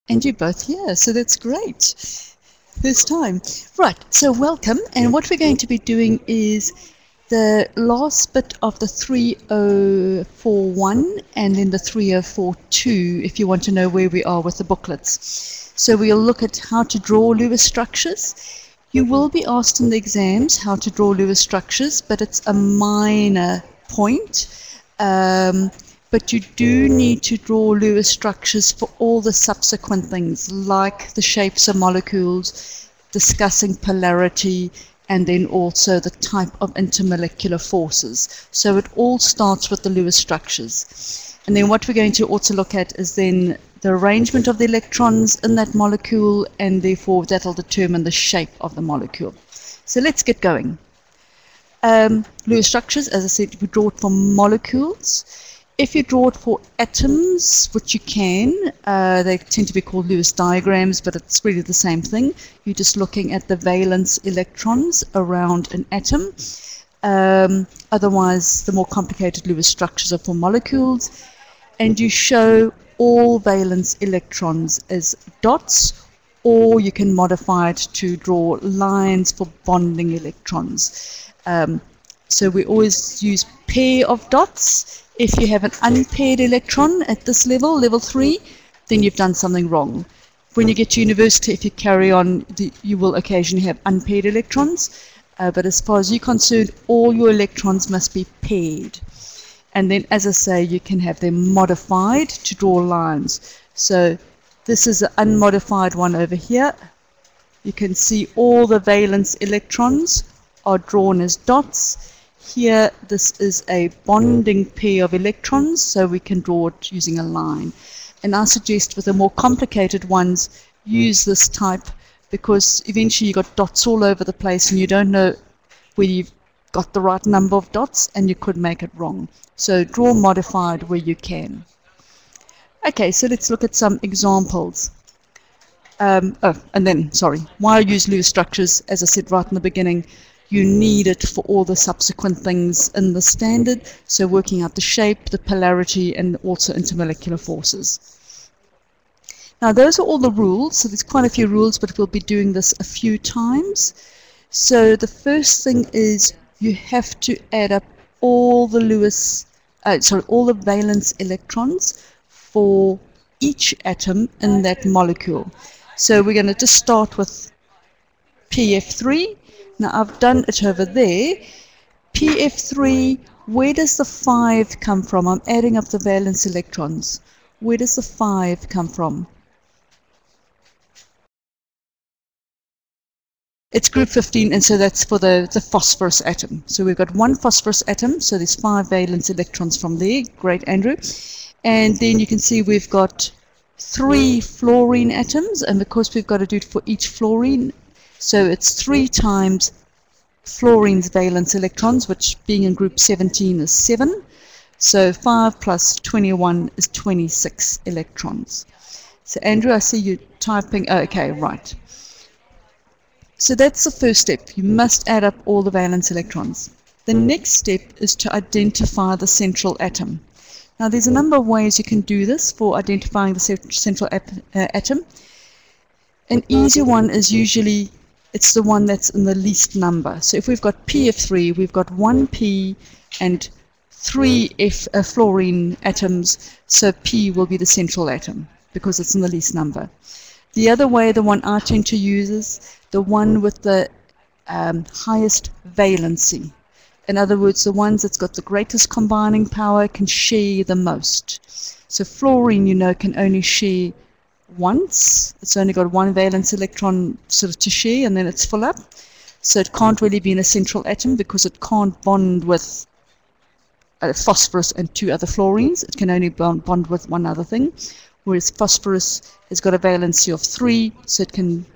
And you're both here, so that's great. First time. Right, so welcome. And what we're going to be doing is the last bit of the 3041 and then the 3042, if you want to know where we are with the booklets. So we'll look at how to draw Lewis structures. You will be asked in the exams how to draw Lewis structures, but it's a minor point. But you do need to draw Lewis structures for all the subsequent things, like the shapes of molecules, discussing polarity, and then also the type of intermolecular forces. So it all starts with the Lewis structures. And then what we're going to also look at is then the arrangement of the electrons in that molecule, and therefore that will determine the shape of the molecule. So let's get going. Lewis structures, as I said, we draw it for molecules. If you draw it for atoms, which you can, they tend to be called Lewis diagrams, but it's really the same thing. You're just looking at the valence electrons around an atom. Otherwise, the more complicated Lewis structures are for molecules. And you show all valence electrons as dots, or you can modify it to draw lines for bonding electrons. So we always use pair of dots. If you have an unpaired electron at this level, level 3, then you've done something wrong. When you get to university, if you carry on, you will occasionally have unpaired electrons. But as far as you're concerned, all your electrons must be paired. And then, as I say, you can have them modified to draw lines. So this is an unmodified one over here. You can see all the valence electrons are drawn as dots. Here, this is a bonding pair of electrons, so we can draw it using a line. And I suggest with the more complicated ones, use this type, because eventually you've got dots all over the place and you don't know whether you've got the right number of dots, and you could make it wrong. So draw modified where you can. Okay, so let's look at some examples. And then, why use Lewis structures? As I said right in the beginning, you need it for all the subsequent things in the standard, so working out the shape, the polarity, and also intermolecular forces. Now those are all the rules, so there's quite a few rules, but we'll be doing this a few times. So the first thing is you have to add up all the all the valence electrons for each atom in that molecule. So we're going to just start with PF3. Now I've done it over there. PF3, where does the 5 come from? I'm adding up the valence electrons. Where does the 5 come from? It's group 15, and so that's for the phosphorus atom. So we've got one phosphorus atom, so there's 5 valence electrons from there. Great, Andrew. And then you can see we've got 3 fluorine atoms, and because we've got to do it for each fluorine, so it's 3 times fluorine's valence electrons, which being in group 17 is 7. So 5 plus 21 is 26 electrons. So Andrew, I see you typing. Oh, okay, right. So that's the first step. You must add up all the valence electrons. The next step is to identify the central atom. Now there's a number of ways you can do this for identifying the central atom. An easy one is usually it's the one that's in the least number. So if we've got P of 3, we've got 1 P and 3 fluorine atoms, so P will be the central atom because it's in the least number. The other way, the one I tend to use, is the one with the highest valency. In other words, the ones that's got the greatest combining power can share the most. So fluorine, you know, can only share once. It's only got 1 valence electron sort of to share, and then it's full up. So it can't really be in a central atom because it can't bond with phosphorus and 2 other fluorines. It can only bond with one other thing. Whereas phosphorus has got a valency of 3, so it can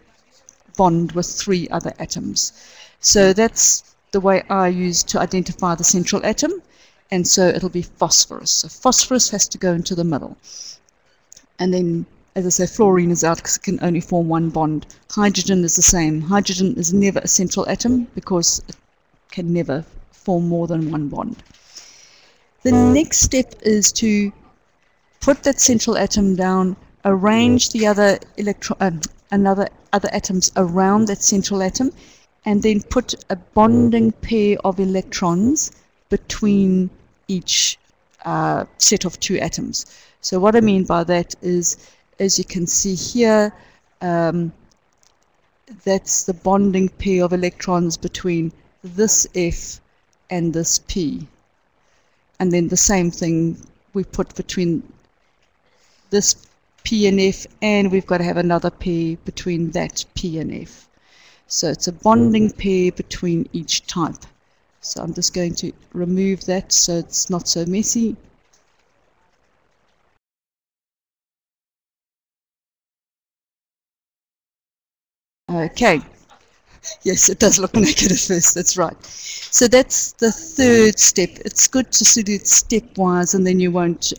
bond with 3 other atoms. So that's the way I use to identify the central atom, and so it'll be phosphorus. So phosphorus has to go into the middle. And then, as I say, fluorine is out because it can only form 1 bond. Hydrogen is the same. Hydrogen is never a central atom because it can never form more than 1 bond. The next step is to put that central atom down arrange the other other atoms around that central atom, and then put a bonding pair of electrons between each set of two atoms. So what I mean by that is, as you can see here, that's the bonding pair of electrons between this F and this P. And then the same thing we put between this P and F, and we've got to have another pair between that P and F. So it's a bonding pair between each type. So I'm just going to remove that so it's not so messy. Okay. Yes, it does look negative first, that's right. So that's the third step. It's good to do it stepwise, and then you won't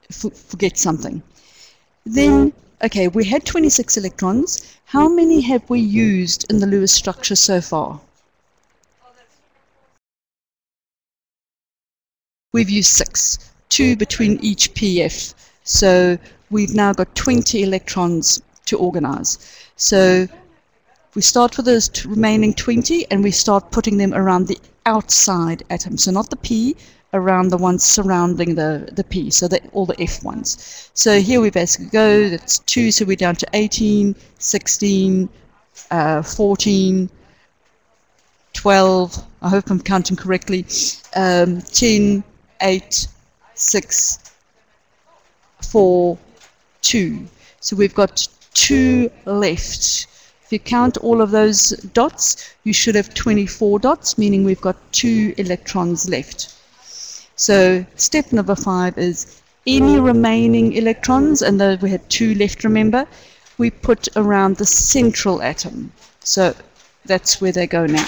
forget something. Then, okay, we had 26 electrons. How many have we used in the Lewis structure so far? We've used 6, 2 between each PF. So we've now got 20 electrons to organize. So we start with those remaining 20, and we start putting them around the outside atom. So not the P, around the ones surrounding the P, so all the F ones. So here we basically go, that's 2, so we're down to 18, 16, 14, 12, I hope I'm counting correctly, 10, 8, 6, 4, 2. So we've got 2 left. If you count all of those dots, you should have 24 dots, meaning we've got 2 electrons left. So step number 5 is any remaining electrons, and though we had 2 left, remember, we put around the central atom. So that's where they go now.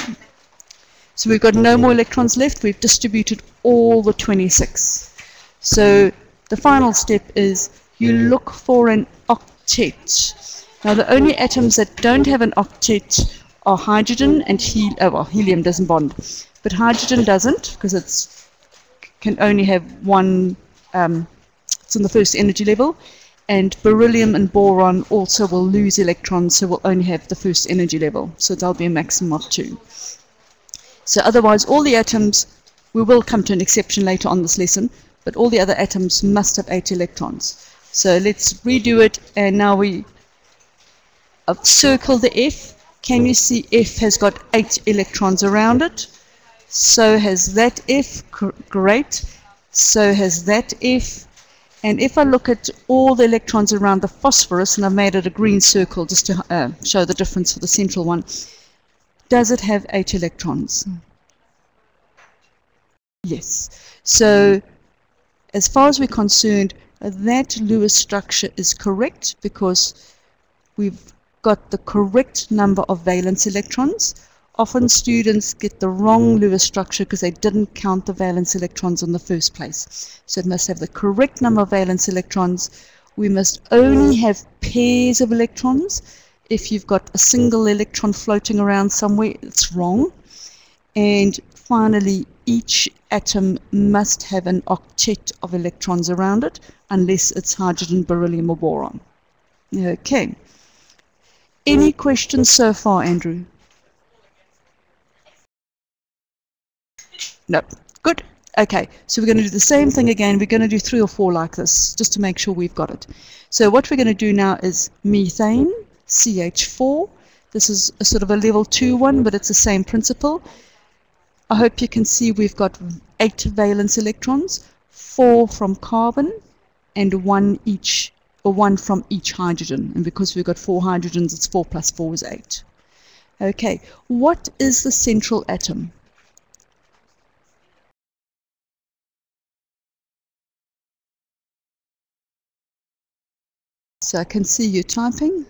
So we've got no more electrons left. We've distributed all the 26. So the final step is you look for an octet. Now the only atoms that don't have an octet are hydrogen and helium doesn't bond, but hydrogen doesn't, because it's can only have one, it's in the first energy level, and beryllium and boron also will lose electrons, so will only have the first energy level, so there'll be a maximum of 2. So otherwise all the atoms, we will come to an exception later on this lesson, but all the other atoms must have 8 electrons. So let's redo it, and now we circle the F. Can you see F has got 8 electrons around it? So has that F, great. So has that F. And if I look at all the electrons around the phosphorus, and I've made it a green circle just to show the difference for the central one, does it have 8 electrons? Yes. So as far as we're concerned, that Lewis structure is correct because we've got the correct number of valence electrons. Often students get the wrong Lewis structure because they didn't count the valence electrons in the first place. So it must have the correct number of valence electrons. We must only have pairs of electrons. If you've got a single electron floating around somewhere, it's wrong. And finally, each atom must have an octet of electrons around it, unless it's hydrogen, beryllium, or boron. Okay. Any questions so far, Andrew? No. Good. Okay, so we're going to do the same thing again. We're going to do 3 or 4 like this, just to make sure we've got it. So what we're going to do now is methane, CH4. This is a sort of a level 2 one, but it's the same principle. I hope you can see we've got 8 valence electrons, 4 from carbon, and 1 each, or 1 from each hydrogen. And because we've got 4 hydrogens, it's 4 plus 4 is 8. Okay, what is the central atom? So I can see you typing.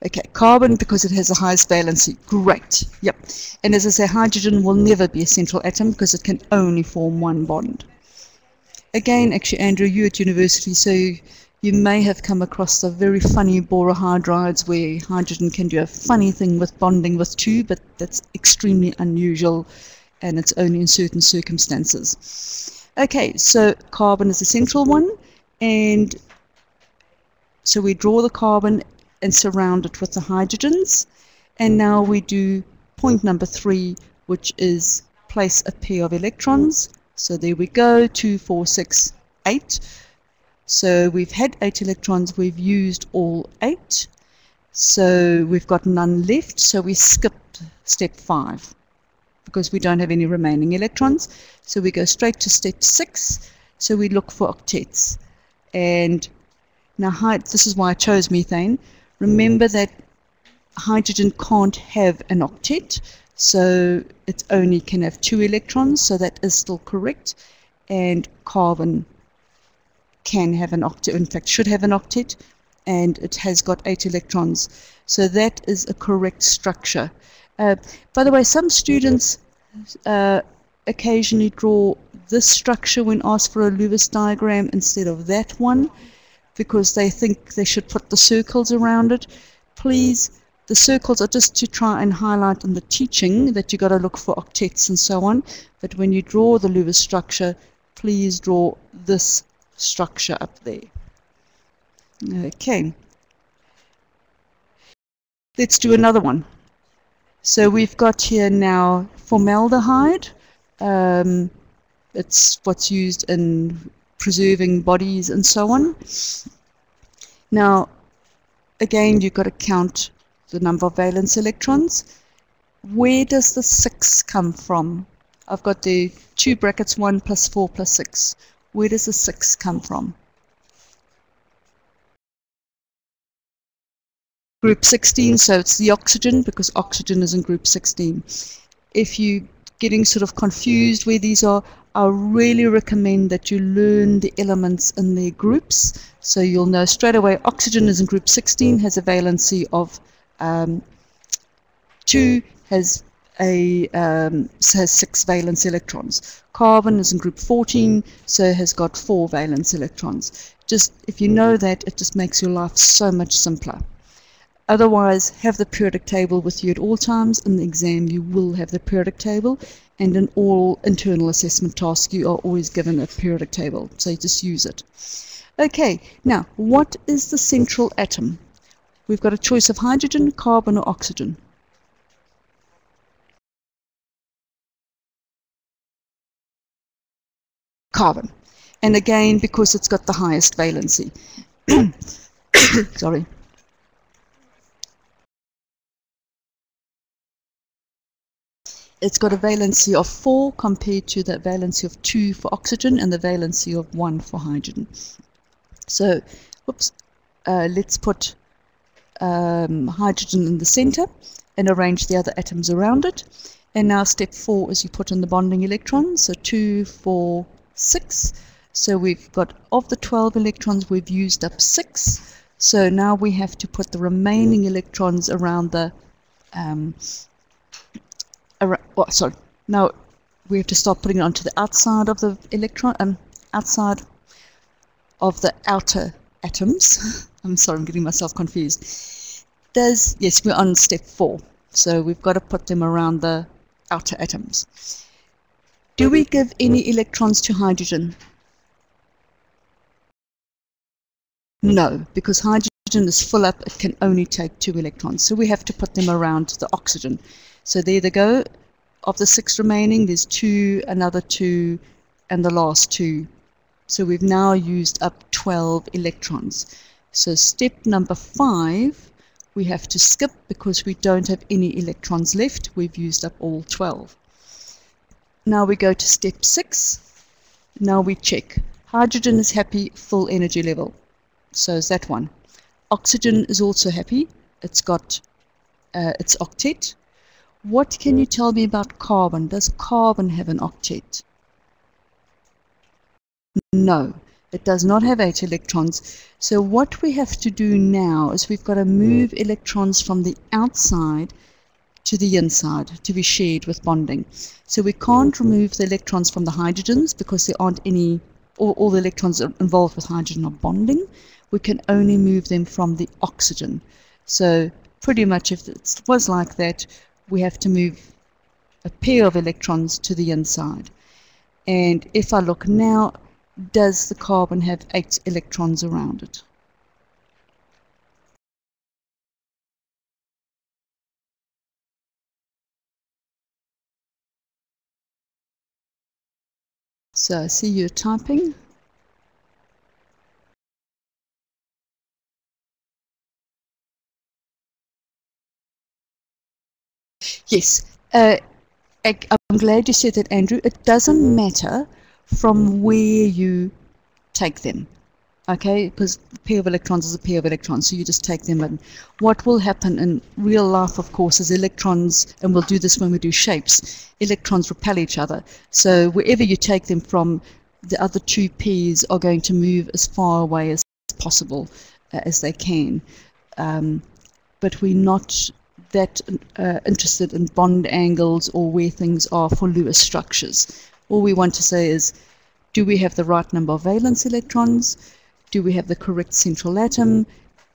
Okay, carbon because it has the highest valency. Great. Yep. And as I say, hydrogen will never be a central atom because it can only form 1 bond. Again, actually, Andrew, you're at university, so you may have come across the very funny borohydrides where hydrogen can do a funny thing with bonding with 2, but that's extremely unusual. and it's only in certain circumstances. Okay, so carbon is the central one, and so we draw the carbon and surround it with the hydrogens. And now we do point number 3, which is place a pair of electrons. So there we go, 2, 4, 6, 8. So we've had 8 electrons, we've used all 8. So we've got none left, so we skipped step 5 because we don't have any remaining electrons. So we go straight to step 6. So we look for octets. And now this is why I chose methane. Remember that hydrogen can't have an octet, so it only can have 2 electrons, so that is still correct. And carbon can have an octet, in fact should have an octet, and it has got 8 electrons. So that is a correct structure. By the way, some students occasionally draw this structure when asked for a Lewis diagram instead of that one, because they think they should put the circles around it. Please, the circles are just to try and highlight in the teaching that you've got to look for octets and so on. But when you draw the Lewis structure, please draw this structure up there. Okay. Let's do another one. So we've got here now formaldehyde. It's what's used in preserving bodies and so on. Now, again, you've got to count the number of valence electrons. Where does the 6 come from? I've got the 2 brackets, 1 plus 4 plus 6. Where does the 6 come from? Group 16, so it's the oxygen, because oxygen is in group 16. If you're getting sort of confused where these are, I really recommend that you learn the elements in their groups, so you'll know straight away oxygen is in group 16, has a valency of 2, has 6 valence electrons. Carbon is in group 14, so has got 4 valence electrons. Just if you know that, it just makes your life so much simpler. Otherwise, have the periodic table with you at all times. In the exam, you will have the periodic table, and in all internal assessment tasks, you are always given a periodic table, so you just use it. Okay, now, what is the central atom? We've got a choice of hydrogen, carbon, or oxygen. Carbon. And again, because it's got the highest valency. Sorry. It's got a valency of 4 compared to the valency of 2 for oxygen and the valency of 1 for hydrogen. So, whoops, let's put hydrogen in the center and arrange the other atoms around it. And now step 4 is you put in the bonding electrons, so 2, 4, 6. So we've got, of the 12 electrons, we've used up 6. So now we have to put the remaining electrons around the now we have to start putting it onto the outside of the electron, outside of the outer atoms. I'm sorry, I'm getting myself confused. Yes, we're on step 4, so we've got to put them around the outer atoms. Do we give any electrons to hydrogen? No, because hydrogen is full up, it can only take 2 electrons, so we have to put them around the oxygen. So there they go. Of the 6 remaining, there's 2, another 2, and the last 2. So we've now used up 12 electrons. So step number 5, we have to skip because we don't have any electrons left. We've used up all 12. Now we go to step 6. Now we check. Hydrogen is happy, full energy level. So is that one. Oxygen is also happy. It's got its octet. What can you tell me about carbon? Does carbon have an octet? No, it does not have 8 electrons. So what we have to do now is we've got to move electrons from the outside to the inside to be shared with bonding. So we can't remove the electrons from the hydrogens because there aren't any, all the electrons involved with hydrogen are bonding. We can only move them from the oxygen. So pretty much if it was like that, we have to move a pair of electrons to the inside. And if I look now, does the carbon have 8 electrons around it? So I see you're typing. Yes, I'm glad you said that, Andrew. It doesn't matter from where you take them, okay? Because a pair of electrons is a pair of electrons, so you just take them in. What will happen in real life, of course, is electrons, and we'll do this when we do shapes, electrons repel each other. So wherever you take them from, the other two pairs are going to move as far away as possible as they can. But we're not that interested in bond angles or where things are for Lewis structures. All we want to say is, do we have the right number of valence electrons? Do we have the correct central atom?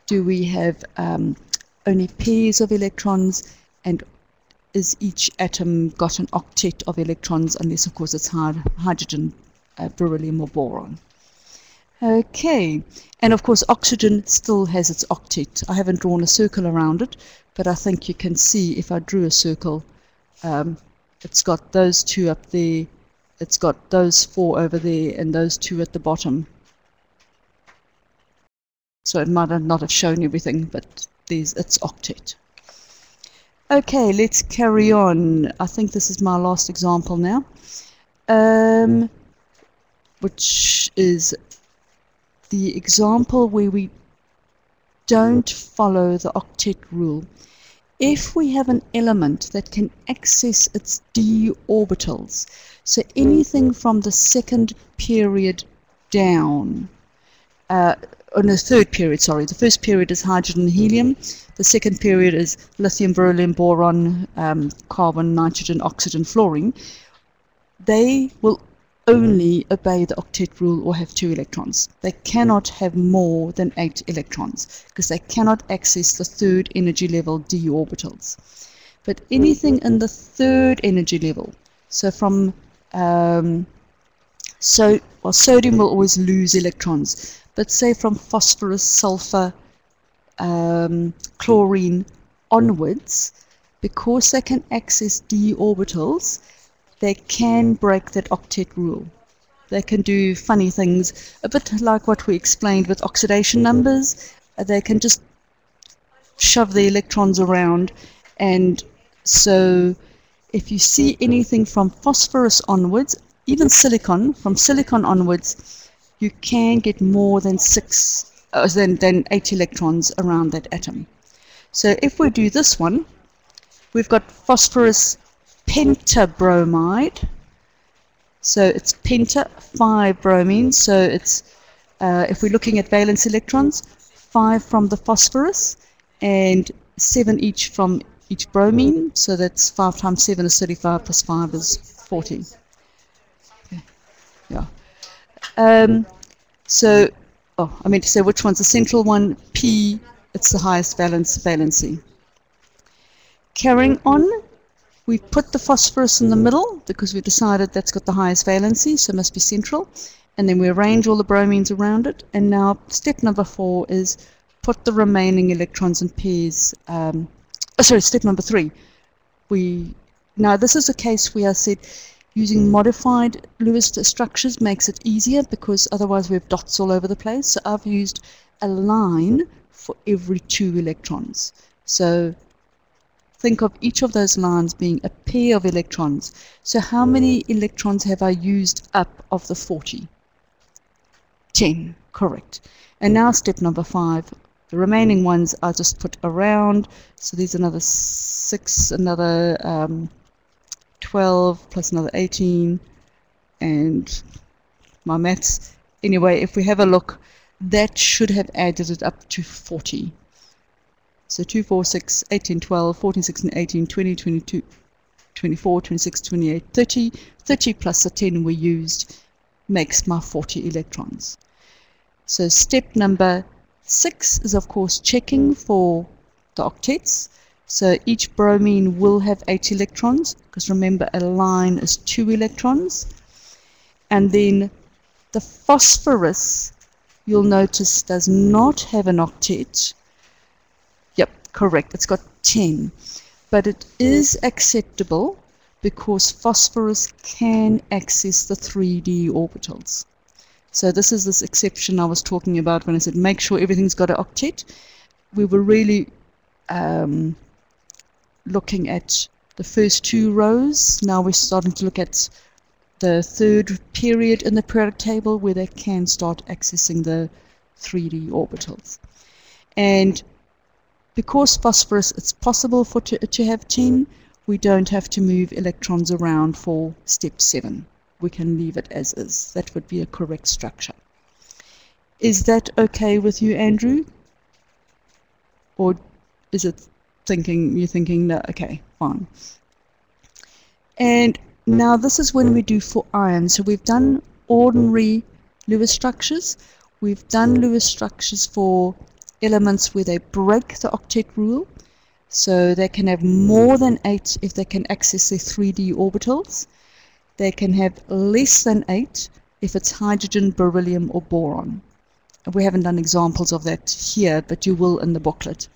Do we have only pairs of electrons? And is each atom got an octet of electrons, unless of course it's hydrogen, beryllium or boron? Okay, and of course oxygen still has its octet. I haven't drawn a circle around it, but I think you can see if I drew a circle, it's got those two up there, it's got those 4 over there, and those 2 at the bottom. So it might not have shown everything, but there's its octet. Okay, let's carry on. I think this is my last example now, which is the example where we don't follow the octet rule. If we have an element that can access its d orbitals, so anything from the second period down, or no, third period, sorry. The first period is hydrogen and helium. The second period is lithium, beryllium, boron, carbon, nitrogen, oxygen, fluorine. They will only obey the octet rule or have 2 electrons. They cannot have more than 8 electrons because they cannot access the third energy level d orbitals. But anything in the third energy level, so from sodium will always lose electrons, but say from phosphorus, sulfur, chlorine onwards, because they can access d orbitals, they can break that octet rule. They can do funny things, a bit like what we explained with oxidation numbers. They can just shove the electrons around, and so if you see anything from phosphorus onwards, even silicon, from silicon onwards, you can get more than 8 electrons around that atom. So if we do this one, we've got phosphorus pentabromide. So it's penta, 5 bromine. So it's, if we're looking at valence electrons, 5 from the phosphorus and 7 each from each bromine. So that's 5 times 7 is 35 plus 5 is 40. Okay. Yeah. So, I meant to say which one's the central one. P, it's the highest valency. Carrying on, we've put the phosphorus in the middle because we've decided that's got the highest valency, so it must be central. And then we arrange all the bromines around it. And now step number 4 is put the remaining electrons in pairs. Step number 3. Now this is a case where I said using modified Lewis structures makes it easier because otherwise we have dots all over the place. So I've used a line for every 2 electrons. So think of each of those lines being a pair of electrons. So how many electrons have I used up of the 40? 10, correct. And now step number 5. The remaining ones I just put around. So there's another 6, another 12 plus another 18, and my maths. Anyway, if we have a look, that should have added it up to 40. So 2, 4, 6, 18, 12, 14, 16, 18, 20, 22, 24, 26, 28, 30. 30 plus the 10 we used makes my 40 electrons. So step number 6 is of course checking for the octets. So each bromine will have 8 electrons, because remember a line is 2 electrons. And then the phosphorus, you'll notice, does not have an octet. Yep, correct, it's got 10. But it is acceptable because phosphorus can access the 3d orbitals. So this is this exception I was talking about when I said make sure everything's got an octet. We were really looking at the first 2 rows. Now we're starting to look at the third period in the periodic table where they can start accessing the 3d orbitals. And because phosphorus, it's possible for to have 10, we don't have to move electrons around for step 7. We can leave it as is. That would be a correct structure. Is that okay with you, Andrew? Or is it you're thinking, no, okay, fine. And now this is when we do for iron. So we've done ordinary Lewis structures. We've done Lewis structures for elements where they break the octet rule. So they can have more than 8 if they can access their 3d orbitals. They can have less than 8 if it's hydrogen, beryllium, or boron. We haven't done examples of that here, but you will in the booklet.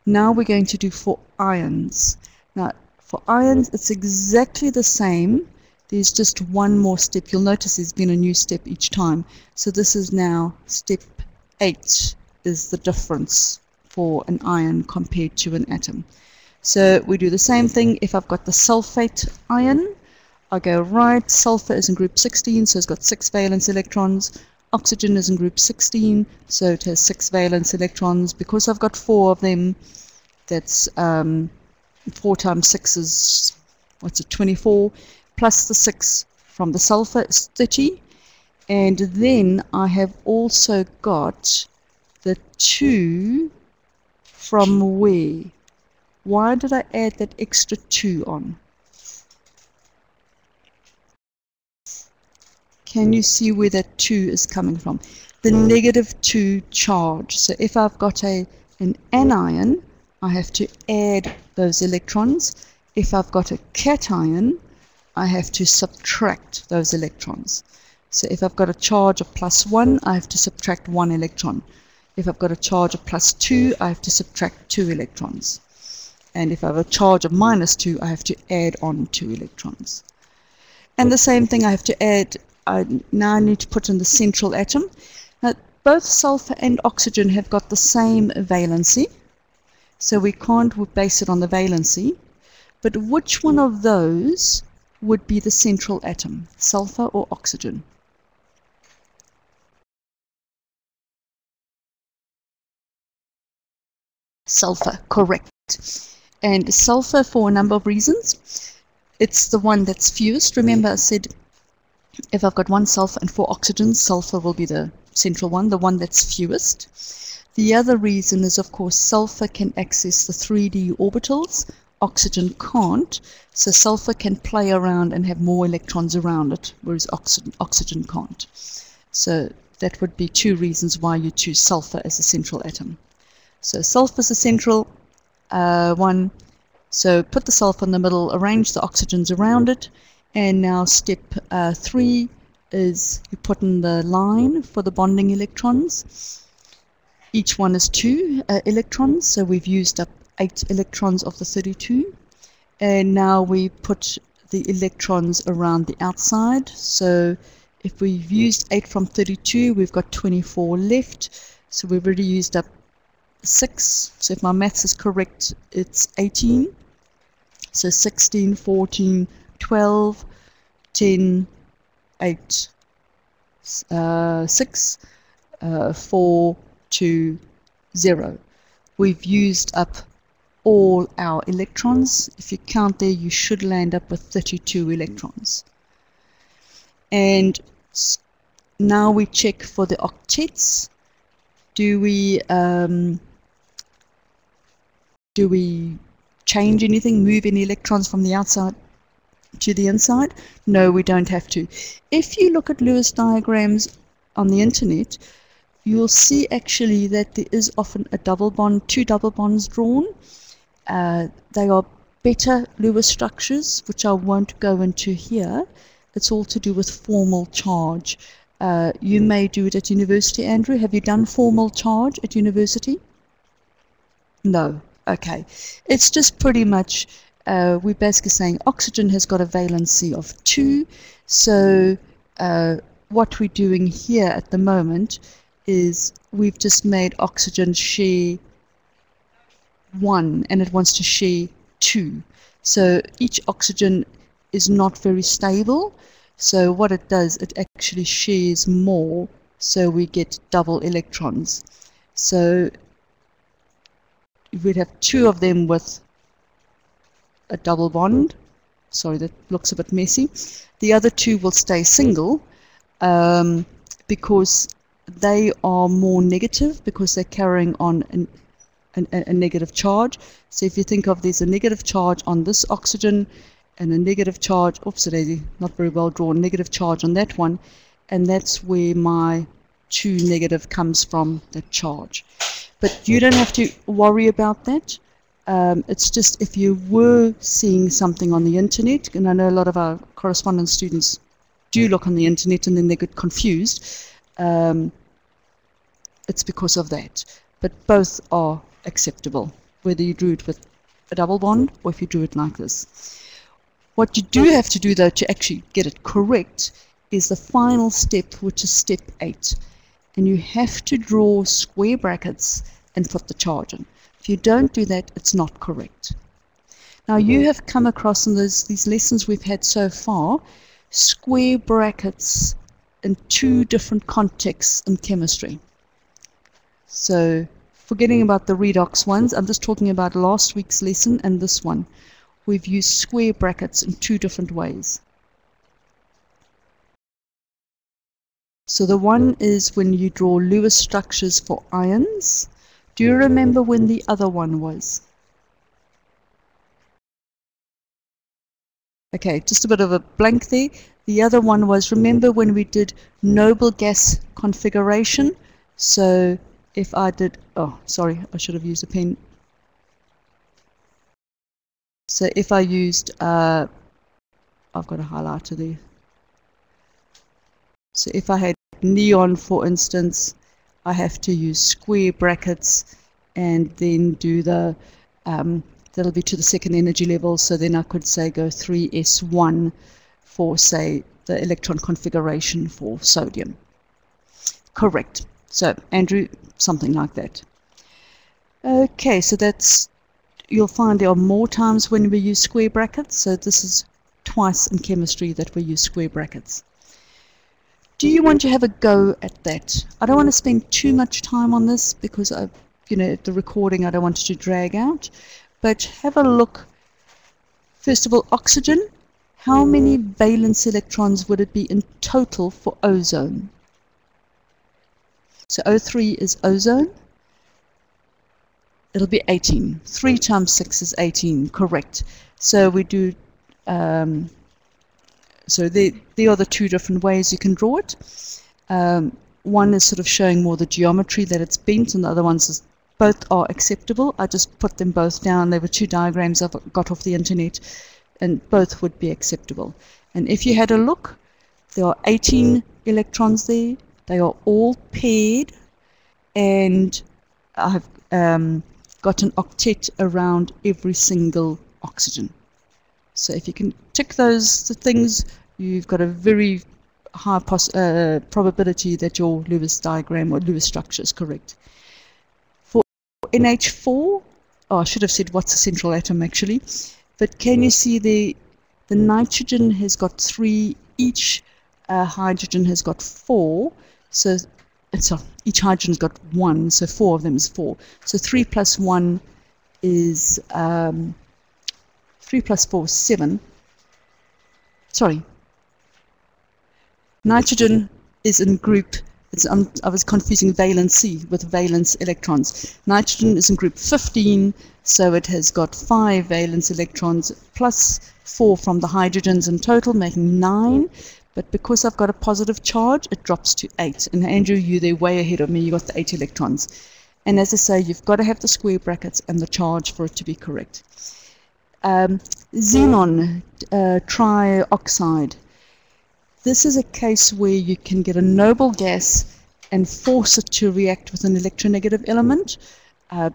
Now we're going to do for ions. Now, for ions, it's exactly the same. There's just one more step. You'll notice there's been a new step each time. So this is now step 8 is the difference for an ion compared to an atom. So we do the same thing. If I've got the sulfate ion, I go right, sulfur is in group 16, so it's got 6 valence electrons. Oxygen is in group 16, so it has 6 valence electrons. Because I've got 4 of them, that's 4 times 6 is, what's it, 24, plus the 6 from the sulfur is 30. And then I have also got the 2 from where? Why did I add that extra 2 on? Can you see where that 2 is coming from? The negative 2 charge. So if I've got an anion, I have to add those electrons. If I've got a cation, I have to subtract those electrons. So if I've got a charge of +1, I have to subtract 1 electron. If I've got a charge of +2, I have to subtract 2 electrons. And if I have a charge of -2, I have to add on 2 electrons. And the same thing I have to add. I now need to put in the central atom. Now, both sulfur and oxygen have got the same valency, so we can't base it on the valency. But which one of those would be the central atom, sulfur or oxygen? Sulfur, correct. And sulfur, for a number of reasons, it's the one that's fewest. Remember I said if I've got 1 sulfur and 4 oxygens, sulfur will be the central one, the one that's fewest. The other reason is, of course, sulfur can access the 3d orbitals, oxygen can't. So sulfur can play around and have more electrons around it, whereas oxygen can't. So that would be 2 reasons why you choose sulfur as the central atom. So sulfur is the central one. So put the sulfur in the middle, arrange the oxygens around it. And now step 3 is you put in the line for the bonding electrons. Each one is 2 electrons, so we've used up 8 electrons of the 32. And now we put the electrons around the outside. So if we've used 8 from 32, we've got 24 left. So we've already used up 6. So if my maths is correct, it's 18. So 16, 14, 12, 10, 8, 6, 4, 2, 0. We've used up all our electrons. If you count there, you should land up with 32 electrons. And now we check for the octets. Do we change anything, move any electrons from the outside to the inside? No, we don't have to. If you look at Lewis diagrams on the internet, you'll see actually that there is often a double bond, 2 double bonds drawn. They are better Lewis structures, which I won't go into here. It's all to do with formal charge. You may do it at university, Andrew. Have you done formal charge at university? No. Okay. It's just pretty much, we're basically saying oxygen has got a valency of 2. So what we're doing here at the moment is we've just made oxygen share 1 and it wants to share 2. So each oxygen is not very stable. So what it does, it actually shares more, so we get double electrons. So we'd have 2 of them with a double bond. Sorry, that looks a bit messy. The other 2 will stay single because they are more negative, because they're carrying on a negative charge. So if you think of, there's a negative charge on this oxygen and a negative charge, oops, not very well drawn, negative charge on that one, and that's where my 2 negative comes from, that charge. But you don't have to worry about that. It's just if you were seeing something on the internet, and I know a lot of our correspondence students do look on the internet and then they get confused, it's because of that. But both are acceptable, whether you do it with a double bond or if you do it like this. What you do have to do, though, to actually get it correct is the final step, which is step 8. And you have to draw square brackets and put the charge in. If you don't do that, it's not correct. Now, you have come across in these lessons we've had so far, square brackets in 2 different contexts in chemistry. So, forgetting about the redox ones, I'm just talking about last week's lesson and this one. We've used square brackets in 2 different ways. So the one is when you draw Lewis structures for ions. Do you remember when the other one was? Okay, just a bit of a blank there. The other one was, remember when we did noble gas configuration? So if I did, oh, sorry, I should have used a pen. So if I used, I've got a highlighter there. So if I had neon, for instance, I have to use square brackets and then do the, that'll be to the 2nd energy level. So then I could say go 3s1 for, say, the electron configuration for sodium. Correct. So Andrew, something like that. Okay, so that's, you'll find there are more times when we use square brackets. So this is twice in chemistry that we use square brackets. Do you want to have a go at that? I don't want to spend too much time on this because the recording I don't want it to drag out. But have a look. First of all, oxygen. How many valence electrons would it be in total for ozone? So O3 is ozone. It'll be 18. 3 times 6 is 18, correct. So we do, so there are the 2 different ways you can draw it. One is sort of showing more the geometry that it's bent, and the other ones is, both are acceptable. I just put them both down. There were 2 diagrams I've got off the internet, and both would be acceptable. And if you had a look, there are 18 electrons there. They are all paired, and I've got an octet around every single oxygen. So if you can tick those things, you've got a very high probability that your Lewis diagram or Lewis structure is correct. For NH4, oh, I should have said what's a central atom actually, but can you see the nitrogen has got 3, each hydrogen has got 4, so each hydrogen's got 1, so 4 of them is 4. So 3 plus 1 is 3 plus 4 is 7. Sorry. Nitrogen is in group, I was confusing valency with valence electrons. Nitrogen is in group 15, so it has got 5 valence electrons plus 4 from the hydrogens in total, making 9. But because I've got a positive charge, it drops to 8. And Andrew, they're way ahead of me. You got the 8 electrons. And as I say, you've got to have the square brackets and the charge for it to be correct. Xenon trioxide. This is a case where you can get a noble gas and force it to react with an electronegative element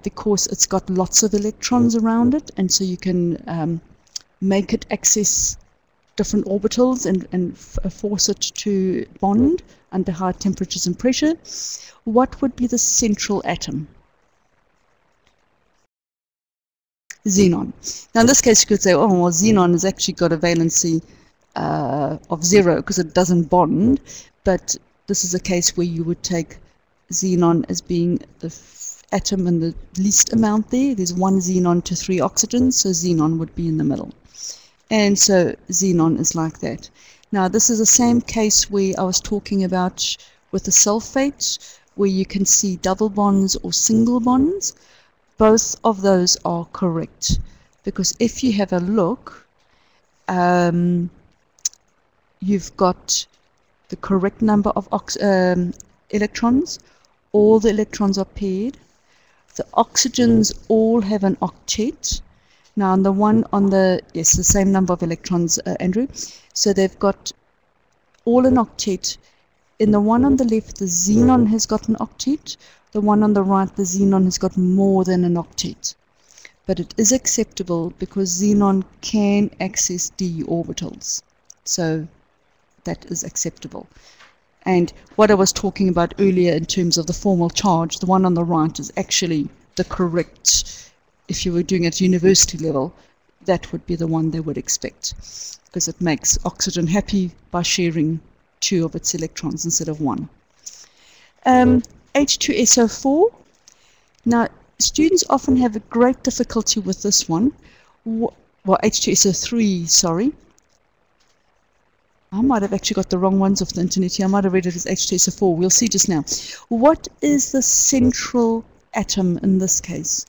because it's got lots of electrons around it, and so you can make it access different orbitals and force it to bond under high temperatures and pressure. What would be the central atom? Xenon. Now in this case you could say, oh well, xenon has actually got a valency of 0 because it doesn't bond, but this is a case where you would take xenon as being the atom in the least amount there. There's 1 xenon to 3 oxygens, so xenon would be in the middle. And so xenon is like that. Now this is the same case where I was talking about with the sulfate, where you can see double bonds or single bonds. Both of those are correct, because if you have a look, you've got the correct number of electrons. All the electrons are paired. The oxygens all have an octet. Now, on the one on the, yes, the same number of electrons, Andrew. So they've got all an octet. In the one on the left, the xenon has got an octet. The one on the right, the xenon has got more than an octet. But it is acceptable because xenon can access d orbitals. So that is acceptable. And what I was talking about earlier in terms of the formal charge, the one on the right is actually the correct. If you were doing it at university level, that would be the one they would expect, because it makes oxygen happy by sharing 2 of its electrons instead of 1. H2SO4. Now, students often have a great difficulty with this one. Well, H2SO3, sorry. I might have actually got the wrong ones off the internet here. I might have read it as H2SO4. We'll see just now. What is the central atom in this case?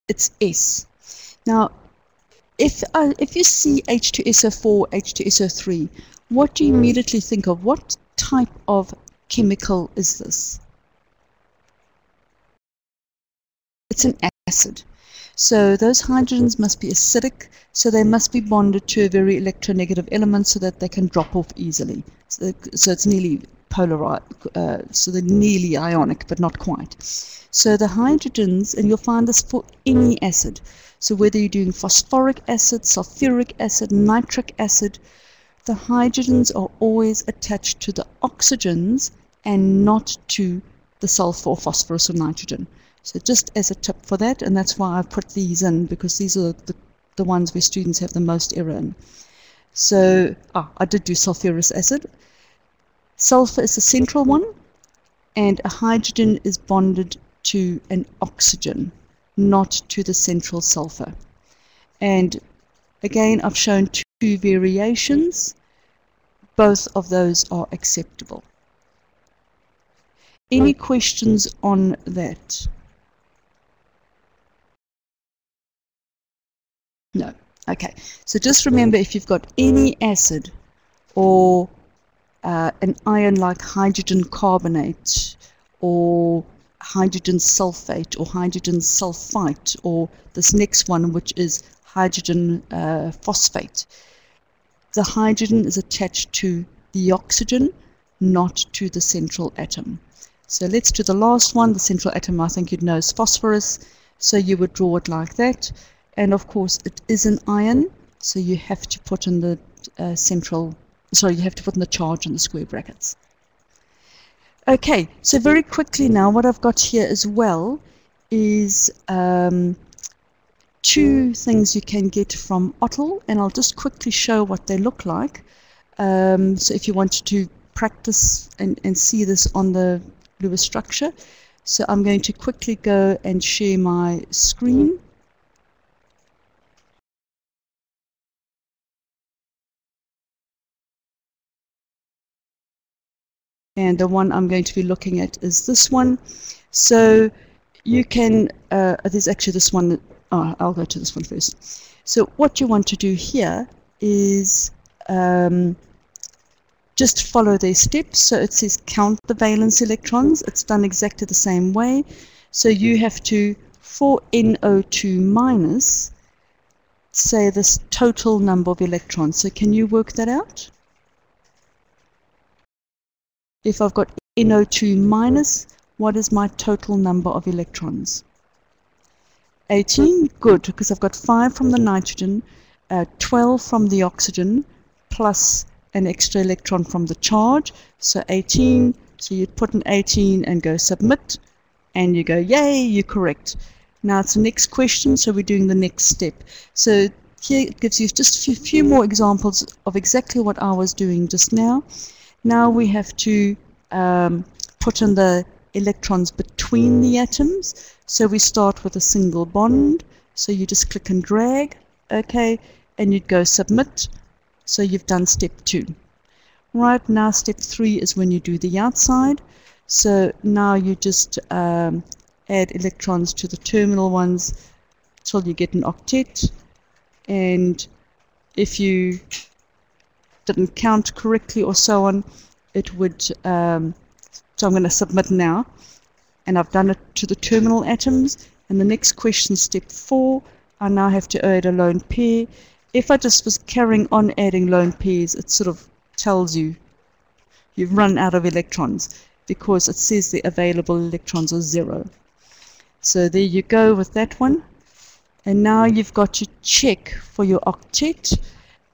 It's S. Now, if you see H2SO4, H2SO3, what do you immediately think of? What type of chemical is this? It's an acid. So those hydrogens must be acidic, so they must be bonded to a very electronegative element so that they can drop off easily. So it's nearly polarized, so they're nearly ionic, but not quite. So the hydrogens, and you'll find this for any acid, so whether you're doing phosphoric acid, sulfuric acid, nitric acid, the hydrogens are always attached to the oxygens and not to the sulfur, phosphorus, or nitrogen. So just as a tip for that, and that's why I've put these in, because these are the ones where students have the most error in. So I did do sulfurous acid. Sulfur is the central one, and a hydrogen is bonded to an oxygen, not to the central sulfur. And again, I've shown 2 variations. Both of those are acceptable. Any questions on that? No. Okay. So just remember, if you've got any acid or an ion like hydrogen carbonate or hydrogen sulfate or hydrogen sulfite, or this next one, which is hydrogen phosphate, the hydrogen is attached to the oxygen, not to the central atom. So let's do the last one. The central atom, I think you'd know, is phosphorus. So you would draw it like that. And of course, it is an ion, so you have to put in the you have to put in the charge in the square brackets. Okay, so very quickly now, what I've got here as well is 2 things you can get from Ottel, and I'll just quickly show what they look like. So if you want to practice and see this on the Lewis structure. So I'm going to quickly go and share my screen. And the one I'm going to be looking at is this one. So you can, there's actually this one, I'll go to this one first. So what you want to do here is just follow their steps. So it says count the valence electrons. It's done exactly the same way. So you have to, for NO2 minus, say this total number of electrons. So can you work that out? If I've got NO2 minus, what is my total number of electrons? 18, good, because I've got 5 from the nitrogen, 12 from the oxygen, plus an extra electron from the charge, so 18. So you'd put an 18 and go submit, and you go, yay, you're correct. Now it's the next question, so we're doing the next step. So here it gives you just a few more examples of exactly what I was doing just now. Now we have to put in the electrons between the atoms. So we start with a single bond. So you just click and drag, okay, and you'd go submit. So you've done step 2. Right, now step 3 is when you do the outside. So now you just add electrons to the terminal ones till you get an octet. And if you didn't count correctly or so on, it would, so I'm going to submit now. And I've done it to the terminal atoms. And the next question, step 4, I now have to add a lone pair. If I just was carrying on adding lone pairs, it sort of tells you you've run out of electrons, because it says the available electrons are 0. So there you go with that one. And now you've got to check for your octet.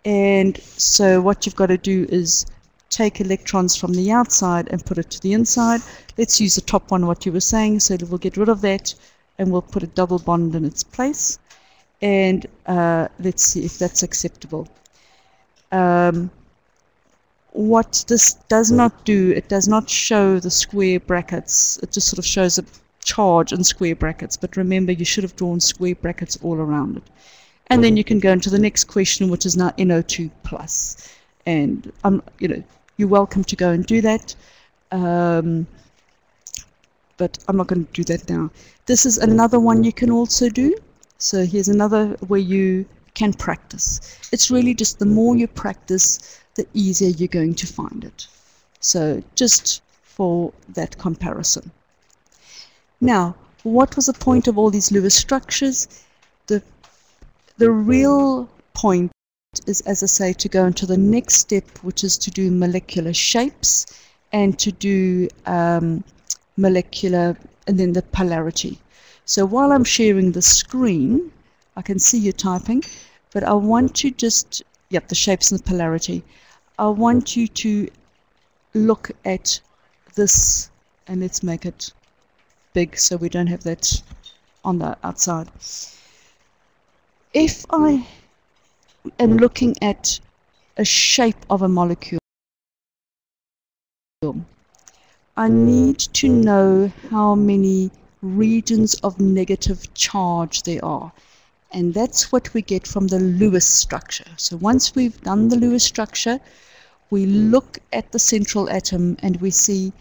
And so what you've got to do is take electrons from the outside and put it to the inside. Let's use the top one, what you were saying, so we'll get rid of that and we'll put a double bond in its place. And let's see if that's acceptable. What this does not do, it does not show the square brackets. It just sort of shows a charge in square brackets. But remember, you should have drawn square brackets all around it. And then you can go into the next question, which is now NO2 plus. And you're welcome to go and do that. But I'm not going to do that now. This is another one you can also do. So here's another where you can practice. It's really just the more you practice, the easier you're going to find it. So just for that comparison. Now, what was the point of all these Lewis structures? The real point is, as I say, to go into the next step, which is to do molecular shapes and to do molecular, and then the polarity. So while I'm sharing the screen, I can see you typing, but I want to just, the shapes and the polarity. I want you to look at this, and let's make it big so we don't have that on the outside. If I am looking at a shape of a molecule, I need to know how many regions of negative charge there are. And that's what we get from the Lewis structure. So once we've done the Lewis structure, we look at the central atom and we see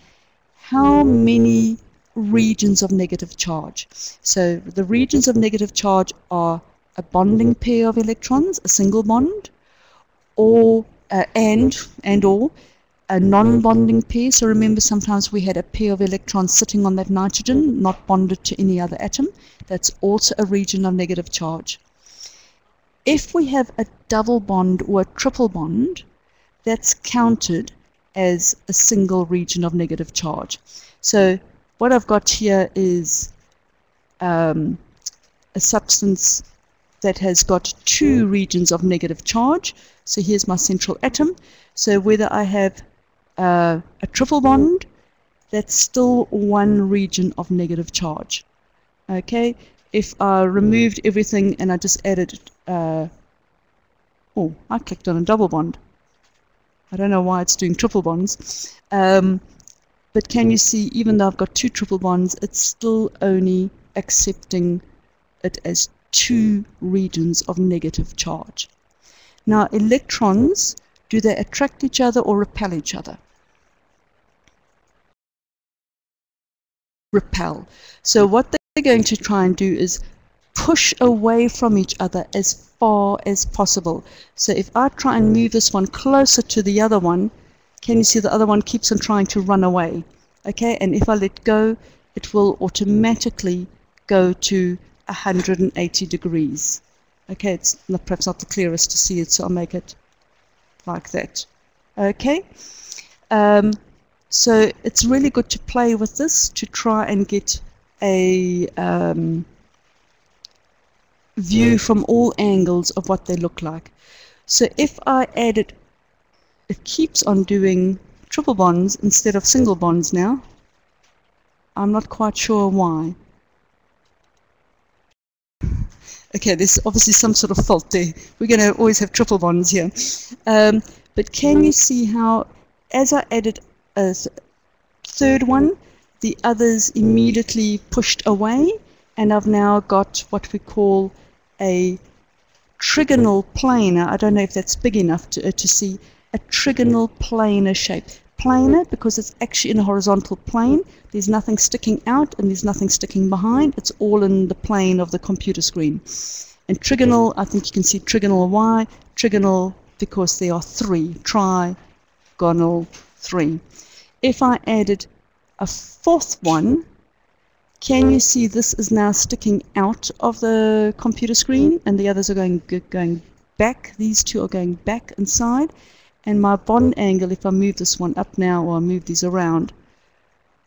how many regions of negative charge. So the regions of negative charge are a bonding pair of electrons, a single bond, or or a non-bonding pair. So remember, sometimes we had a pair of electrons sitting on that nitrogen, not bonded to any other atom. That's also a region of negative charge. If we have a double bond or a triple bond, that's counted as a single region of negative charge. So what I've got here is a substance that has got 2 regions of negative charge. So here's my central atom. So whether I have a triple bond, that's still 1 region of negative charge. Okay, if I removed everything and I just added, I clicked on a double bond. I don't know why it's doing triple bonds. But can you see, even though I've got 2 triple bonds, it's still only accepting it as 2 regions of negative charge. Now, electrons, do they attract each other or repel each other? Repel. So what they're going to try and do is push away from each other as far as possible. So if I try and move this one closer to the other one, Can you see the other one keeps on trying to run away? Okay, and if I let go, it will automatically go to 180 degrees. Okay, it's not, perhaps not the clearest to see it, so I'll make it like that. Okay, so it's really good to play with this to try and get a view from all angles of what they look like. So if I added, it keeps on doing triple bonds instead of single bonds now. I'm not quite sure why. Okay, there's obviously some sort of fault there. We're going to always have triple bonds here. But can you see how, as I added a third one, the others immediately pushed away, and I've now got what we call a trigonal planar. I don't know if that's big enough to see. A trigonal planar shape. Planar because it's actually in a horizontal plane. There's nothing sticking out and there's nothing sticking behind. It's all in the plane of the computer screen. And trigonal, I think you can see trigonal Y. Trigonal because there are three. Trigonal 3. If I added a fourth one, can you see this is now sticking out of the computer screen and the others are going back? These two are going back inside. And my bond angle, if I move this one up now or I move these around,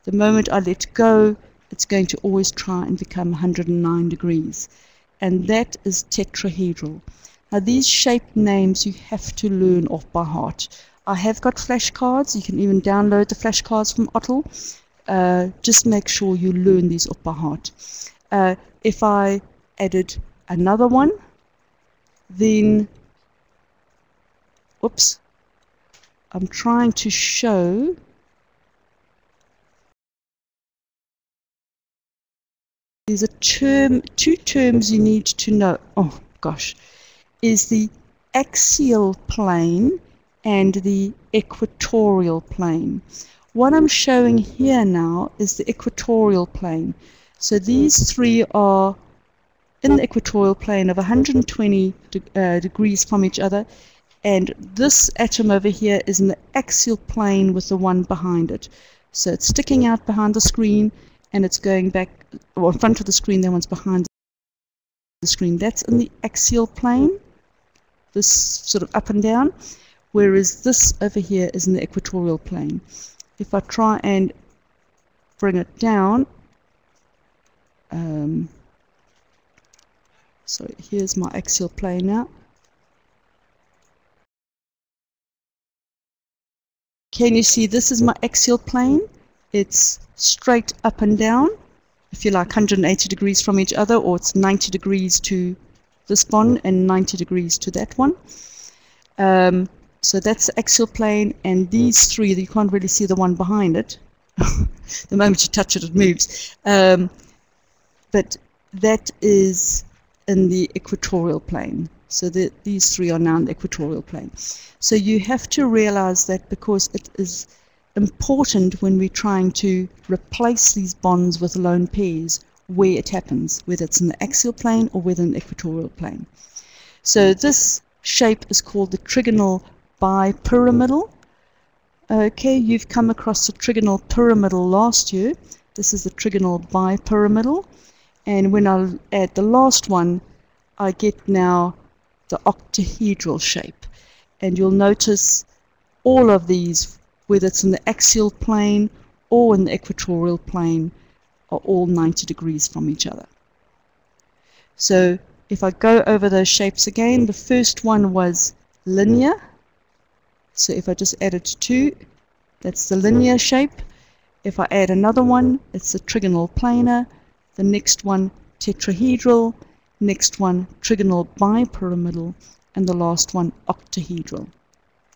the moment I let go, it's going to always try and become 109 degrees. And that is tetrahedral. Now these shape names you have to learn off by heart. I have got flashcards. You can even download the flashcards from Otto. Just make sure you learn these off by heart. If I added another one, then, oops, I'm trying to show there's a term, two terms you need to know. Oh gosh, is the axial plane and the equatorial plane. What I'm showing here now is the equatorial plane. So these three are in the equatorial plane of 120 degrees from each other, and this atom over here is in the axial plane with the one behind it. So it's sticking out behind the screen and it's going back, or in front of the screen, that one's behind the screen. That's in the axial plane, this sort of up and down, whereas this over here is in the equatorial plane. If I try and bring it down, so here's my axial plane now. Can you see this is my axial plane? It's straight up and down, if you like 180 degrees from each other, or it's 90 degrees to this bond and 90 degrees to that one. So that's the axial plane, and these three, you can't really see the one behind it. The moment you touch it, it moves. But that is in the equatorial plane. So these three are now in the equatorial plane. So you have to realize that, because it is important when we're trying to replace these bonds with lone pairs, where it happens, whether it's in the axial plane or whether in the equatorial plane. So this shape is called the trigonal bipyramidal. Okay, you've come across the trigonal pyramidal last year. This is the trigonal bipyramidal. And when I add the last one, I get now the octahedral shape. And you'll notice all of these, whether it's in the axial plane or in the equatorial plane, are all 90 degrees from each other. So if I go over those shapes again, the first one was linear. So if I just added 2, that's the linear shape. If I add another one, it's the trigonal planar. The next one, tetrahedral. Next one, trigonal bipyramidal. And the last one, octahedral.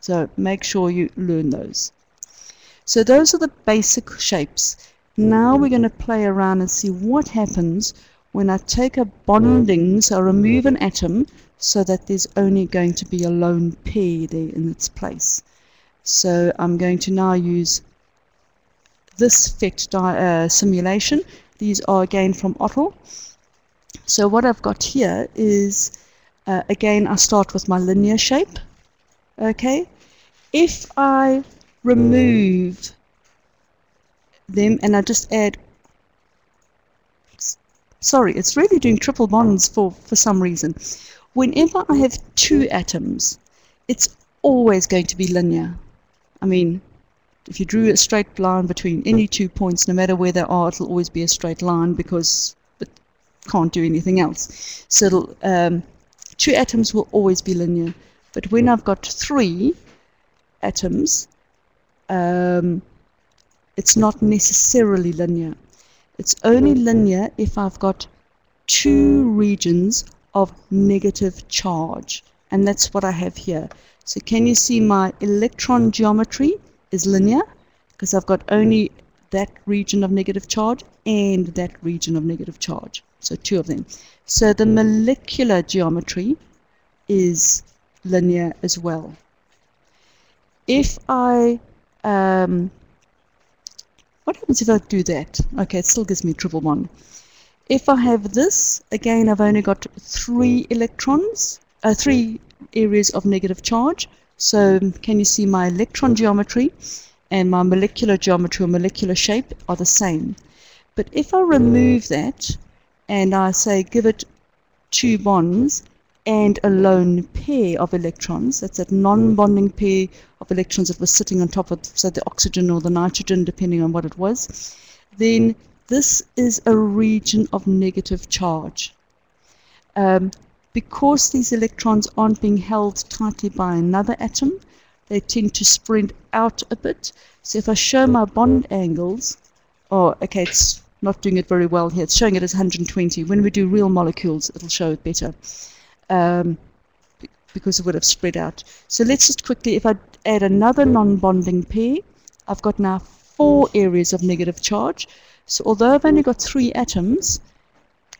So make sure you learn those. So those are the basic shapes. Now we're going to play around and see what happens when I take a bonding, so I remove an atom so that there's only going to be a lone pair there in its place. So I'm going to now use this PhET simulation. These are again from Otto. So what I've got here is, again, I start with my linear shape. Okay, if I remove them and I just add, sorry, it's really doing triple bonds for some reason. Whenever I have two atoms, it's always going to be linear. I mean, if you drew a straight line between any 2 points, no matter where they are, it'll always be a straight line because it can't do anything else. So two atoms will always be linear. But when I've got three atoms, it's not necessarily linear. It's only linear if I've got two regions of negative charge. And that's what I have here. So can you see my electron geometry is linear? Because I've got only that region of negative charge and that region of negative charge. So two of them. So the molecular geometry is linear as well. If I what happens if I do that? Okay, it still gives me a triple bond. If I have this, again, I've only got three electrons, three areas of negative charge. So can you see my electron geometry and my molecular geometry or molecular shape are the same. But if I remove that and I say give it two bonds and a lone pair of electrons, that's that non-bonding pair of electrons that was sitting on top of, so the oxygen or the nitrogen, depending on what it was, then this is a region of negative charge. Because these electrons aren't being held tightly by another atom, they tend to spread out a bit. So if I show my bond angles, oh, okay, it's not doing it very well here. It's showing it as 120. When we do real molecules, it'll show it better. Because it would have spread out. So let's just quickly, if I add another non-bonding pair, I've got now 4 areas of negative charge. So although I've only got 3 atoms,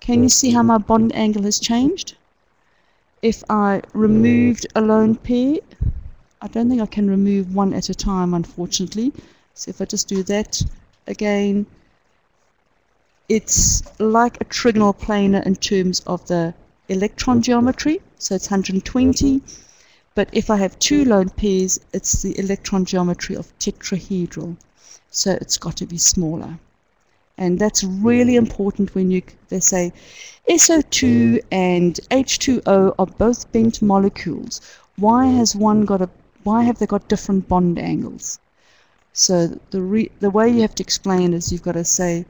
can you see how my bond angle has changed? If I removed a lone pair, I don't think I can remove one at a time, unfortunately. So if I just do that again, it's like a trigonal planar in terms of the electron geometry, so it's 120. But if I have 2 lone pairs, it's the electron geometry of tetrahedral, so it's got to be smaller. And that's really important when they say SO2 and H2O are both bent molecules. Why have they got different bond angles? So the way you have to explain is you've got to say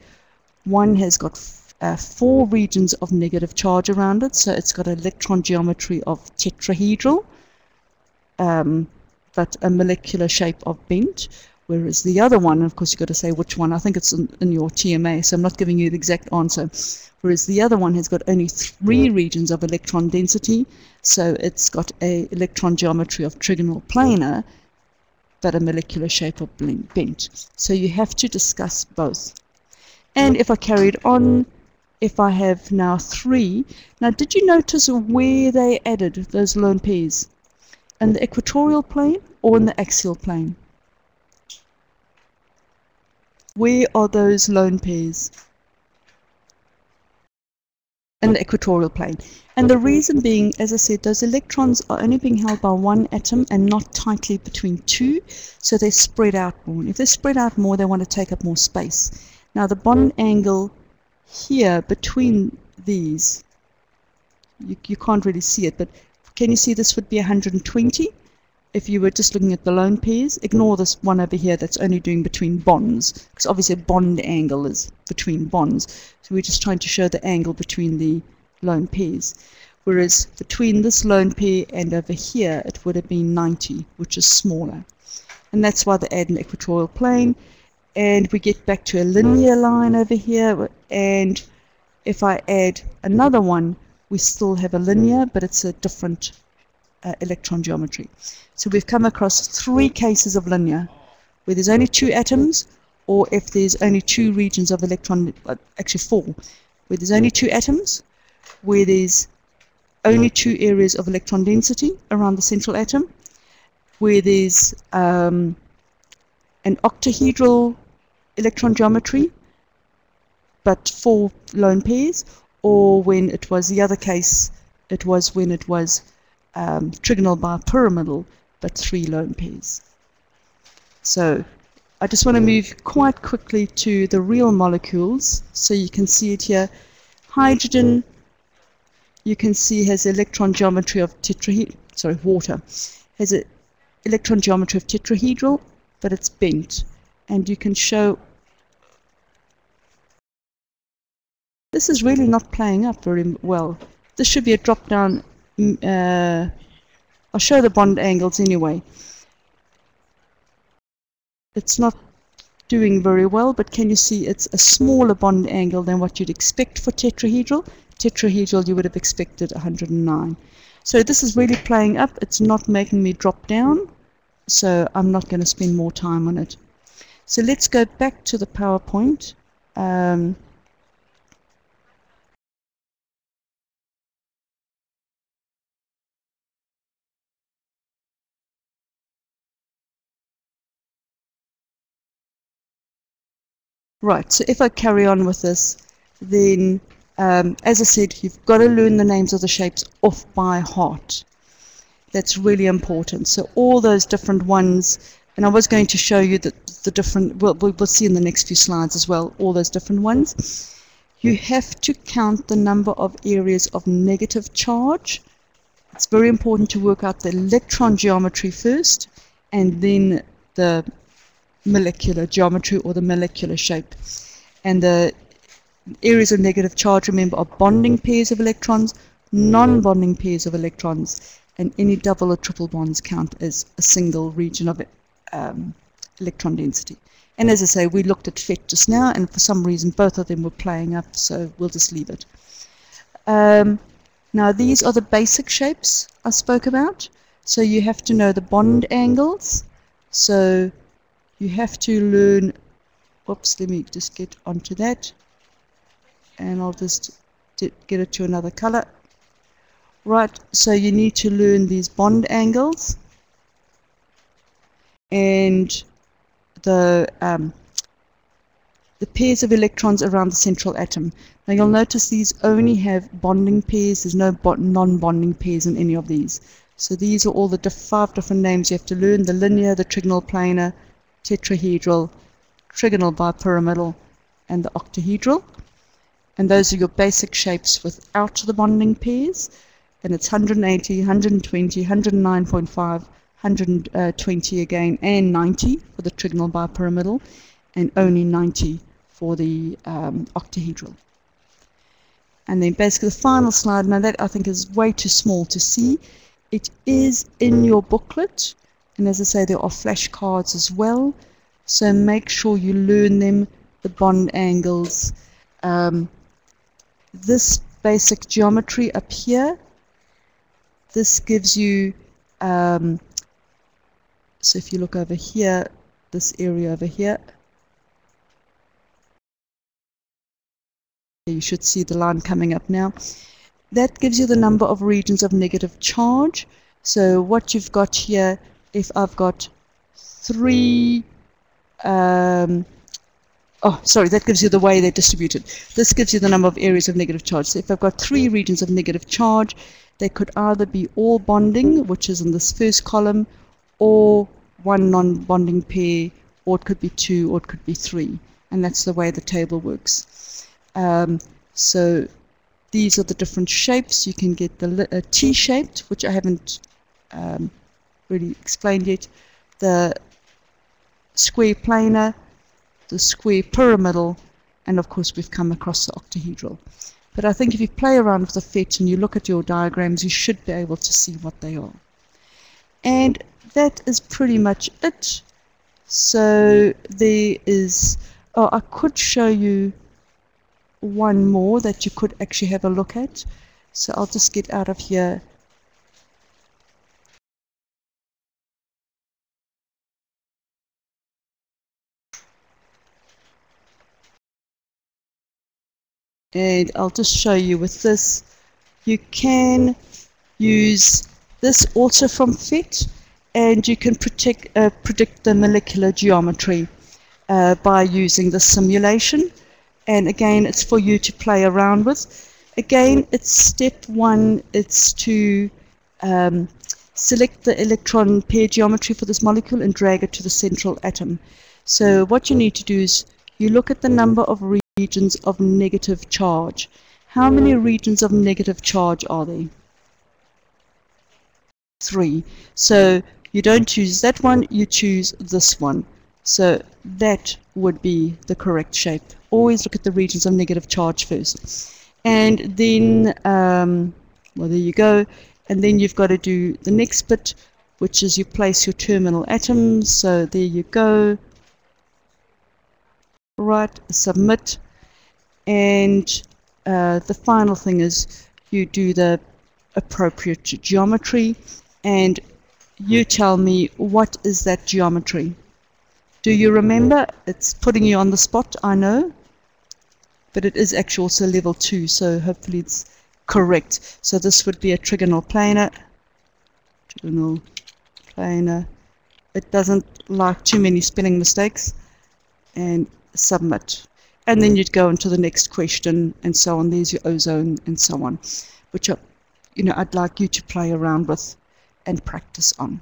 one has got 4 regions of negative charge around it, so it's got an electron geometry of tetrahedral, but a molecular shape of bent. Whereas the other one, of course, you've got to say which one. I think it's in your TMA, so I'm not giving you the exact answer. Whereas the other one has got only 3 regions of electron density, so it's got an electron geometry of trigonal planar, but a molecular shape of bent. So you have to discuss both. And if I carried on, if I have now 3, now did you notice where they added those lone pairs? In the equatorial plane or in the axial plane? Where are those lone pairs? In the equatorial plane. And the reason being, as I said, those electrons are only being held by one atom and not tightly between 2, so they spread out more. And if they spread out more, they want to take up more space. Now the bond angle here between these, you can't really see it, but can you see this would be 120? If you were just looking at the lone pairs, ignore this one over here that's only doing between bonds, because obviously a bond angle is between bonds. So we're just trying to show the angle between the lone pairs. Whereas between this lone pair and over here, it would have been 90, which is smaller. And that's why they add an equatorial plane. And we get back to a linear line over here. And if I add another one, we still have a linear, but it's a different electron geometry. So we've come across 3 cases of linear, where there's only 2 atoms, or if there's only 2 regions of electron, actually 4, where there's only 2 atoms, where there's only 2 areas of electron density around the central atom, where there's an octahedral electron geometry, but 4 lone pairs, or when it was the other case, it was when it was trigonal bipyramidal, but 3 lone pairs. So I just want to move quite quickly to the real molecules so you can see it here. Hydrogen, you can see, has electron geometry of water has an electron geometry of tetrahedral, but it's bent. And you can show this is really not playing up very well. This should be a drop down. I'll show the bond angles anyway. It's not doing very well, but can you see it's a smaller bond angle than what you'd expect for tetrahedral? Tetrahedral you would have expected 109. So this is really playing up. It's not making me drop down, so I'm not going to spend more time on it. So let's go back to the PowerPoint. Right, so if I carry on with this, then as I said, you've got to learn the names of the shapes off by heart. That's really important. So all those different ones, and I was going to show you that the different, we'll see in the next few slides as well, all those different ones. You have to count the number of areas of negative charge. It's very important to work out the electron geometry first, and then the molecular geometry or the molecular shape. And the areas of negative charge, remember, are bonding pairs of electrons, non-bonding pairs of electrons, and any double or triple bonds count as a single region of electron density. And as I say, we looked at FET just now, and for some reason both of them were playing up, so we'll just leave it. Now these are the basic shapes I spoke about. So you have to know the bond angles. So you have to learn, oops, let me just get onto that, and I'll just get it to another color. Right, so you need to learn these bond angles and the pairs of electrons around the central atom. Now you'll notice these only have bonding pairs. There's no non-bonding pairs in any of these. So these are all the 5 different names you have to learn: the linear, the trigonal planar, tetrahedral, trigonal bipyramidal, and the octahedral. And those are your basic shapes without the bonding pairs. And it's 180, 120, 109.5, 120 again, and 90 for the trigonal bipyramidal, and only 90 for the octahedral. And then basically the final slide, now that I think is way too small to see. It is in your booklet, and as I say, there are flashcards as well, so make sure you learn them, the bond angles. This basic geometry up here, this gives you, so if you look over here, this area over here, you should see the line coming up now. That gives you the number of regions of negative charge. So what you've got here, if I've got 3, that gives you the way they're distributed. This gives you the number of areas of negative charge. So if I've got 3 regions of negative charge, they could either be all bonding, which is in this first column, or 1 non-bonding pair, or it could be 2, or it could be 3. And that's the way the table works. So these are the different shapes. You can get the T-shaped, which I haven't really explained yet, the square planar, the square pyramidal, and of course we've come across the octahedral. But I think if you play around with the FET and you look at your diagrams, you should be able to see what they are. And that is pretty much it. So there is, I could show you one more that you could actually have a look at. So I'll just get out of here. And I'll just show you with this. You can use this also from FET, and you can predict the molecular geometry by using the simulation. And again, it's for you to play around with. Again, it's step 1, it's to select the electron pair geometry for this molecule and drag it to the central atom. So what you need to do is you look at the number of regions of negative charge. How many regions of negative charge are there? 3. So you don't choose that one, you choose this one. So that would be the correct shape. Always look at the regions of negative charge first. And then, well, there you go. And then you've got to do the next bit, which is you place your terminal atoms. So there you go. Right, submit. And the final thing is you do the appropriate geometry. And you tell me, what is that geometry? Do you remember? It's putting you on the spot, I know. But it is actually also level 2, so hopefully it's correct. So this would be a trigonal planar. Trigonal planar. It doesn't like too many spelling mistakes. And submit. And then you'd go into the next question and so on. There's your ozone and so on, which are, I'd like you to play around with and practice on.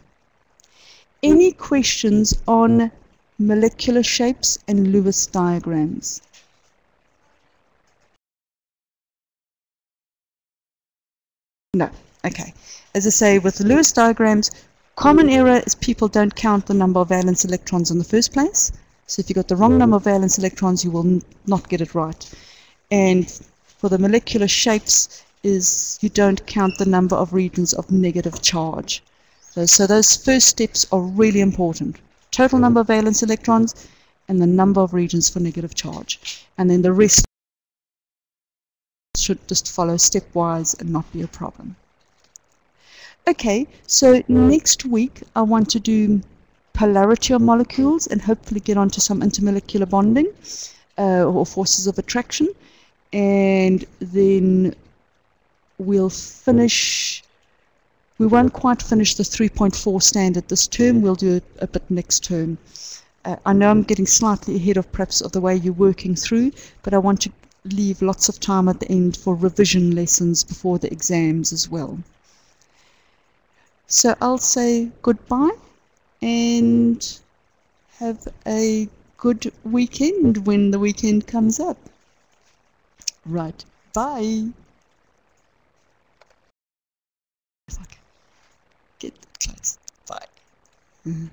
Any questions on molecular shapes and Lewis diagrams? No. Okay. As I say, with the Lewis diagrams, common error is people don't count the number of valence electrons in the first place. So if you've got the wrong number of valence electrons, you will not get it right. And for the molecular shapes is you don't count the number of regions of negative charge. So those first steps are really important. Total number of valence electrons and the number of regions for negative charge. And then the rest should just follow stepwise and not be a problem. Okay, so next week I want to do polarity of molecules and hopefully get onto some intermolecular bonding or forces of attraction. And then we'll finish, we won't quite finish the 3.4 standard this term, we'll do it a bit next term. I know I'm getting slightly ahead of perhaps of the way you're working through, but I want to leave lots of time at the end for revision lessons before the exams as well. So I'll say goodbye and have a good weekend when the weekend comes up. Right, bye. If I can get close, bye.